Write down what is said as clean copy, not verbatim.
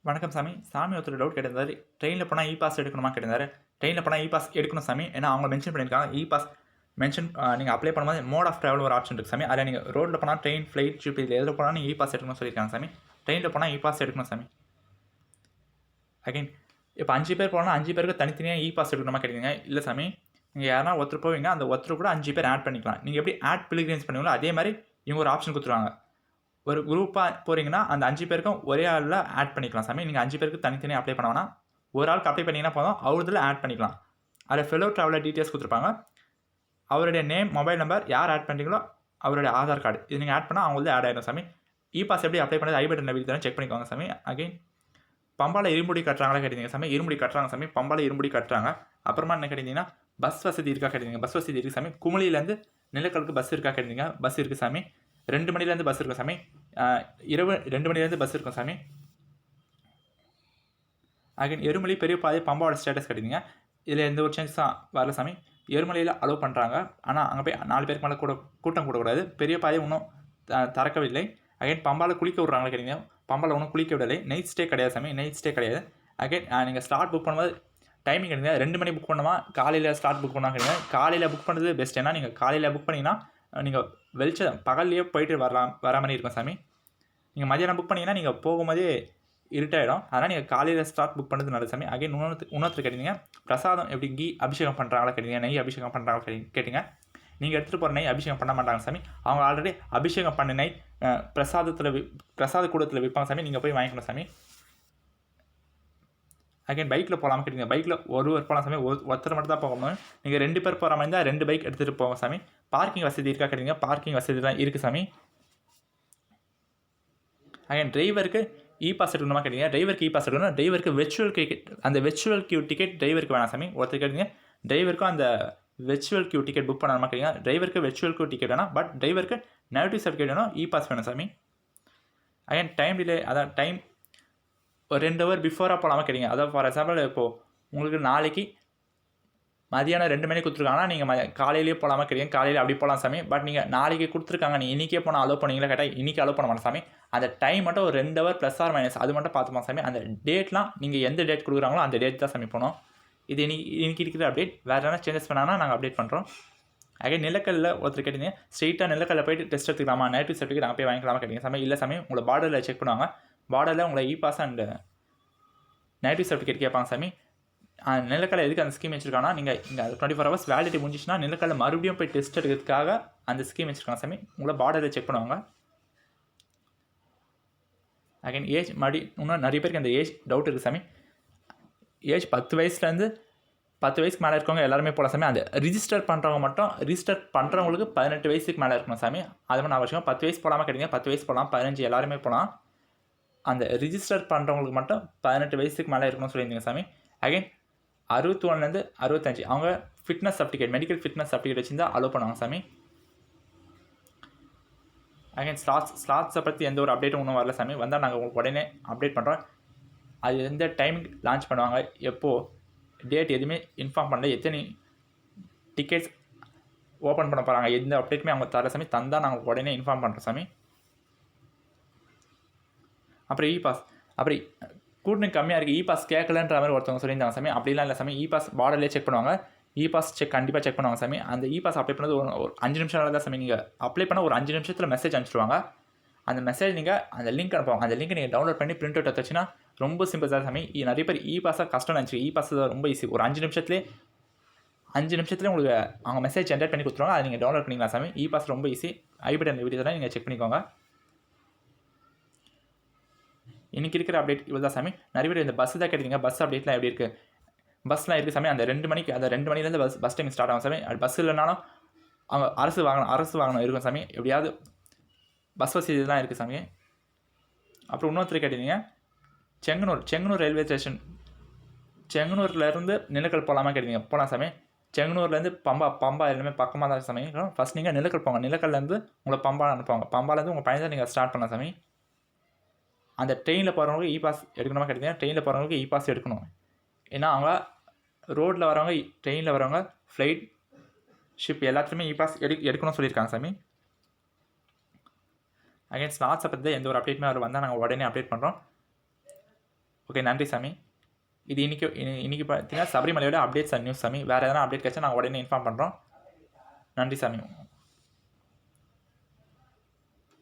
வணக்கம் சாமி. சாமி ஒருத்தர் டவுட் கேட்டிருந்தாரு. ட்ரெயின்ல போனா இ பாஸ் எடுக்கணுமா கேட்டிருந்தாரு. ட்ரெயின்ல போனா இ பாஸ் எடுக்கணும் சாமி. ஏன்னா அவங்க மென்ஷன் பண்ணியிருக்காங்க. இ பாஸ் மென்ஷன் நீங்க அப்ளை பண்ணும்போது மோட் ஆஃப் ட்ராவல் ஒரு ஆப்ஷன் இருக்கு சாமி. அதில் நீங்க ரோட்ல போனா ட்ரெயின், ஃப்ளைட், ஷிப் இதில் எதில் போனாலும் நீங்க இ பாஸ் எடுக்கணும்னு சொல்லியிருக்காங்க சாமி. ட்ரெயின்ல போனா இ பாஸ் எடுக்கணும் சாமி. அகைன் இப்போ 5 பேர் போனா 5 பேருக்கு தனித்தனியாக இ பாஸ் எடுக்கணுமா கேட்டீங்க. இல்லை சாமி. நீங்கள் யாரா ஒருத்தர் போவீங்க, அந்த ஒருத்தர் கூட 5 பேர் ஆட் பண்ணிக்கலாம். நீங்கள் எப்படி ஆட் பில்கிரிம்ஸ் பண்ணுவீங்களோ அதே மாதிரி இவங்க ஒரு ஆப்ஷன் கொடுத்துருவாங்க. ஒரு குரூப்பாக போகிறீங்கன்னா அந்த 5 பேருக்கும் ஒரே ஆளில் ஆட் பண்ணிக்கலாம் சாமி. நீங்கள் 5 பேருக்கு தனித்தனியாக அப்ளை பண்ண வேணாம். ஒரு ஆளுக்கு அப்ளை பண்ணிங்கன்னா போதும், அவரதில் ஆட் பண்ணிக்கலாம். அதில் ஃபெலோ ட்ராவலர் டீட்டெயில்ஸ் கொடுத்துருப்பாங்க. அவருடைய நேம், மொபைல் நம்பர், யார் ஆட் பண்ணுறீங்களோ அவருடைய ஆதார் கார்டு இது நீங்கள் ஆட் பண்ணால் அவங்களது ஆட் ஆகிடும் சாமி. இ பாஸ் எப்படி அப்ளை பண்ணது ஐபேட் நபி தானே செக் பண்ணிக்கோங்க சாமி. அகைன் பம்பால இருமுடி கட்டுறாங்களா கேட்டீங்க சாமி. இருமுடி கட்டுறாங்க சாமி. பம்பால இருமுடி கட்டுறாங்க. அப்புறமா என்ன கேட்டீங்கன்னா பஸ் வசதி இருக்கா கேட்டீங்க. பஸ் வசதி இருக்குது சாமி. குமுளியிலேருந்து நிலக்கலுக்கு பஸ் இருக்கா கேட்டீங்க. பஸ் இருக்குது சாமி. 2 மணிலேருந்து பஸ் இருக்கும் சாமி. இரவு 2 மணிலேருந்து பஸ் இருக்கும் சாமி. அகைன் எருமலை பெரிய பாதை பம்பாவோட ஸ்டேட்டஸ் கேட்டீங்க. இதில் எந்த ஒரு சேஞ்சஸும் வரல சாமி. எருமலையில் அலோவ் பண்ணுறாங்க. ஆனால் அங்கே போய் 4 பேருக்கு மேலே கூட்டம் கூடக்கூடாது. பெரிய பாதை இன்னும் திறக்கவில்லை. அகைன் பம்பாவில் குளிக்க விட்றாங்களா கேட்டீங்க. பம்பாவில் ஒன்றும் குளிக்க விடலை. நைட் ஸ்டே கிடையாது சாமி. நைட் ஸ்டே கிடையாது. அகைன் நீங்கள் ஸ்லாட் புக் பண்ணும்போது டைமிங் கிடையாது. 2 மணி புக் பண்ணுமா, காலையில் ஸ்லாட் புக் பண்ணா கிடையாது. காலையில் புக் பண்ணுறது பெஸ்ட். ஏன்னா நீங்கள் காலையில் புக் பண்ணிங்கன்னா நீங்கள் வெளிச்சம் பகல்லையே போயிட்டு வர மாதிரி இருக்கும் சாமி. நீங்கள் மதியானம் புக் பண்ணிங்கன்னா நீங்கள் போகும்போதே இருட்டாயிடும். அதனால் நீங்கள் காலையில் ஸ்டார்ட் புக் பண்ணுறது நல்லது சாமி. அகைன் இன்னொருத்தர் கேட்டீங்க பிரசாதம் எப்படி கீ அபிஷேகம் பண்ணுறாங்களா கேட்டீங்க. நெய் அபிஷேகம் பண்ணுறாங்களா கேட்டீங்க. நீங்கள் எடுத்துகிட்டு போகிற நெய் அபிஷேகம் பண்ண மாட்டாங்க சாமி. அவங்க ஆல்ரெடி அபிஷேகம் பண்ண நெய் பிரசாத கூடத்தில் விற்பாங்க சாமி. நீங்கள் போய் வாங்கிக்கணும் சாமி. அகைன் பைக்கில் போகலாமா கேட்டீங்க. பைக்கில் ஒருவர் போகலாம் சாமி. ஒருத்தர் மட்டும் தான் போகணும். நீங்கள் 2 பேர் போகிற மாதிரி இருந்தால் 2 பைக் எடுத்துகிட்டு போங்க சாமி. பார்க்கிங் வசதி இருக்கா கேட்டீங்க. பார்க்கிங் வசதி தான் இருக்குது சாமி. அகைன் டிரைவருக்கு இ பாஸ் எடுக்கணுமா கேட்டீங்க. டிரைவருக்கு இ பாஸ் எடுக்கணும். டிரைவருக்கு வெர்ச்சுவல் டிக்கெட், அந்த வெர்ச்சுவல் கியூ டிக்கெட் டிரைவருக்கு வேணாம் சாமி. ஒருத்தர் கேட்டீங்க டிரைவருக்கும் அந்த வெர்ச்சுவல் கியூ டிக்கெட் புக் பண்ணணுமா கேட்டீங்க. டிரைவருக்கு வெர்ச்சுவல் கியூ டிக்கெட் வேணாம். பட் டிரைவருக்கு நெகட்டிவ் சர்டிஃபிகேட் வேணும். இ பாஸ் வேணும் சாமி. அகைன் டைம் டிலே, அதான் டைம் ஒரு 2 ஹவர் பிஃபோராக போகலாமா கேட்டீங்க. அதாவது ஃபார் எக்ஸாம்பிள் இப்போது உங்களுக்கு நாளைக்கு மதியானம் 2 மணிக்கு கொடுத்துருக்காங்கன்னா நீங்கள் காலையிலேயே போகலாமா கேட்டீங்க. காலையில் அப்படி போகலாம் சாமி. பட் நீங்கள் நாளைக்கு கொடுத்துருக்காங்க, நீங்கள் இன்றைக்கே போனால் அலோவ் பண்ணீங்களா கேட்டால் இன்றைக்கி அலோவ் பண்ண மாட்டோம் சாமி. அந்த டைம் மட்டும் ஒரு 2 ஹவர் ப்ளஸ் ஆர் மைனஸ் அது மட்டும் பார்த்துப்போம் சாமி. அந்த டேட்லாம் நீங்கள் எந்த டேட் கொடுக்குறாங்களோ அந்த டேட் தான் சாமி போகணும். இது இன்னைக்கு இருக்கிற அப்டேட். வேறு எதனா சேஞ்சஸ் பண்ணாங்கன்னா நாங்கள் அப்டேட் பண்ணுறோம். அதே நிலக்கல்லில் ஒருத்தர் கேட்டீங்க ஸ்ட்ரெயிட்டாக நிலக்கல்லில் போய்ட்டு டெஸ்ட் எடுத்துக்கலாமா, நெகட்டிவ் சர்டிஃபிகேட் நாங்கள் போய் வாங்கிக்கலாமா கேட்டீங்க சாமி. இல்லை சாமி, உங்களை பார்டரில் செக் பண்ணுவாங்க. பார்டரில் உங்களை e pass and negative certificate கேட்பாங்க சாமி. நிலக்கடை எதுக்கு அந்த ஸ்கீம் வச்சுருக்காங்கன்னா நீங்கள் இங்கே 24 ஹவர்ஸ் வேலிடிட்டி முடிஞ்சிச்சுன்னா நிலக்கடை மறுபடியும் போய் டெஸ்ட் எடுக்கிறதுக்காக அந்த ஸ்கீம் வச்சுருக்காங்க சாமி. உங்களை பார்டரில் செக் பண்ணுவாங்க. அகைன் ஏஜ் இன்னும் நிறைய பேருக்கு அந்த ஏஜ் டவுட் இருக்குது சாமி. ஏஜ் 10 வயசுலேருந்து 10 வயசுக்கு மேலே இருக்கவங்க எல்லாருமே போகலாம் சாமி. அந்த ரிஜிஸ்டர் பண்ணுறவங்களுக்கு 18 வயசுக்கு மேலே இருக்கணும் சாமி. அது மாதிரி நான் வச்சுக்கோங்க. 10 வயசு போகலாமா கேட்டீங்க. 10 வயசு போகலாம், 15 எல்லாருமே போகலாம். அந்த ரிஜிஸ்டர் பண்ணுறவங்களுக்கு மட்டும் 18 வயசுக்கு மேலே இருக்கணும்னு சொல்லியிருந்தீங்க சாமி. அகைன் 61லேருந்து 65 அவங்க fitness certificate, medical fitness certificate வச்சுருந்தா அலோவ் பண்ணுவாங்க சாமி. அகைன் ஸ்லாட்ஸை பற்றி எந்த ஒரு அப்டேட்டும் இன்னும் வரல சாமி. வந்தால் நாங்கள் உங்களுக்கு உடனே அப்டேட் பண்ணுறோம். அது எந்த டைமிங் லான்ச் பண்ணுவாங்க, எப்போது, டேட் எதுவுமே இன்ஃபார்ம் பண்ணல. எத்தனை டிக்கெட்ஸ் ஓப்பன் பண்ண போகிறாங்க, எந்த அப்டேட்டுமே அவங்க தர சாமி. தந்தால் நாங்கள் உடனே இன்ஃபார்ம் பண்ணுறோம் சாமி. அப்புறம் இ பாஸ் அப்படி கூட்டணி கம்மியாக இருக்குது, இ பாஸ் கேட்கலன்ற மாதிரி ஒருத்தவங்க சொல்லியிருந்தாங்க சாமி. அப்படிலாம் இல்லை சாமி. இ பாஸ் பார்டர்லேயே செக் பண்ணுவாங்க. இ பாஸ் கண்டிப்பாக செக் பண்ணுவாங்க சாமி. அந்த இ பாஸ் அப்ளை பண்ணது ஒரு 5 நிமிஷம் தான் சாமி. நீங்கள் அப்ளை பண்ண ஒரு 5 நிமிஷத்தில் மெசேஜ் அனுப்பிச்சிடுவாங்க. அந்த மெசேஜ் நீங்கள் அந்த லிங்க் அனுப்புவாங்க. அந்த லிங்க் நீங்கள் டவுன்லோட் பண்ணி பிரிண்ட் அவுட் எடுத்துச்சுன்னா ரொம்ப சிம்பிள் தான் சாமி. நிறைய பேர் இ பாஸாக கஷ்டம் நினச்சி. இ பாஸ் ரொம்ப ஈஸி. ஒரு 5 நிமிஷத்துலேயே உங்களுக்கு அவங்க மெசேஜ் ஜென்ரேட் பண்ணி கொடுத்துருவாங்க. அதை நீங்கள் டவுன்லோட் பண்ணிக்கலாம் சாமி. இ பாஸ் ரொம்ப ஈஸி. ஐபேட் அந்த வீடியோலாம் நீங்கள் செக் பண்ணிக்கோங்க. இன்றைக்கி இருக்கிற அப்டேட் இவ்வளோ தான் சாமி. நிறைய பேர் இந்த பஸ் தான் கேட்டீங்க. பஸ் அப்டேட்லாம் எப்படி இருக்குது? பஸ்லாம் இருக்குது சாமி. அந்த 2 மணிக்கு, அந்த 2 மணிலேருந்து பஸ் டைம் ஸ்டார்ட் ஆகும் சாமி. அது பஸ் இல்லைனாலும் அவங்க அரசு வாகனம் இருக்கும் சாமி. எப்படியாவது பஸ் வசதி தான் இருக்குது சாமி. அப்புறம் இன்னொருத்தர் கேட்டீங்க செங்கனூர் ரயில்வே ஸ்டேஷன், செங்கனூர்லேருந்து நிலக்கல் போகலாமா கேட்டீங்க. போகலாம் சாமி. செங்கனூர்லேருந்து பம்பா எல்லாமே பக்கமாக தான் சாமி. ஃபஸ்ட் நீங்கள் நிலக்கல் போங்க. நிலக்கல்லேருந்து உங்களை பம்பா அனுப்புவாங்க. பம்பாலேருந்து உங்கள் பயணத்தை நீங்கள் ஸ்டார்ட் பண்ணலாம் சாமி. அந்த ட்ரெயினில் போகிறவங்களுக்கு இ பாஸ் எடுக்கணுமா கேட்டீங்கன்னா ட்ரெயினில் போகிறவங்களுக்கு இ பாஸ் எடுக்கணும். ஏன்னா அவங்க ரோட்டில் வரவங்க, ட்ரெயினில் வரவங்க, ஃப்ளைட், ஷிப் எல்லாத்துலேயுமே இ பாஸ் எடுக்கணும்னு சொல்லியிருக்காங்க சாமி. அகைன் ஸ்லாட்ஸை பற்றி எந்த ஒரு அப்டேட்டுமே அவர் வந்தால் நாங்கள் உடனே அப்டேட் பண்ணுறோம். ஓகே, நன்றி சாமி. இது இன்னைக்கு பார்த்தீங்கன்னா சபரிமலையோட அப்டேட்ஸ் அண்ட் நியூஸ் சாமி. வேறு எதனா அப்டேட் கிடச்சா நாங்கள் உடனே இன்ஃபார்ம் பண்ணுறோம். நன்றி சாமி.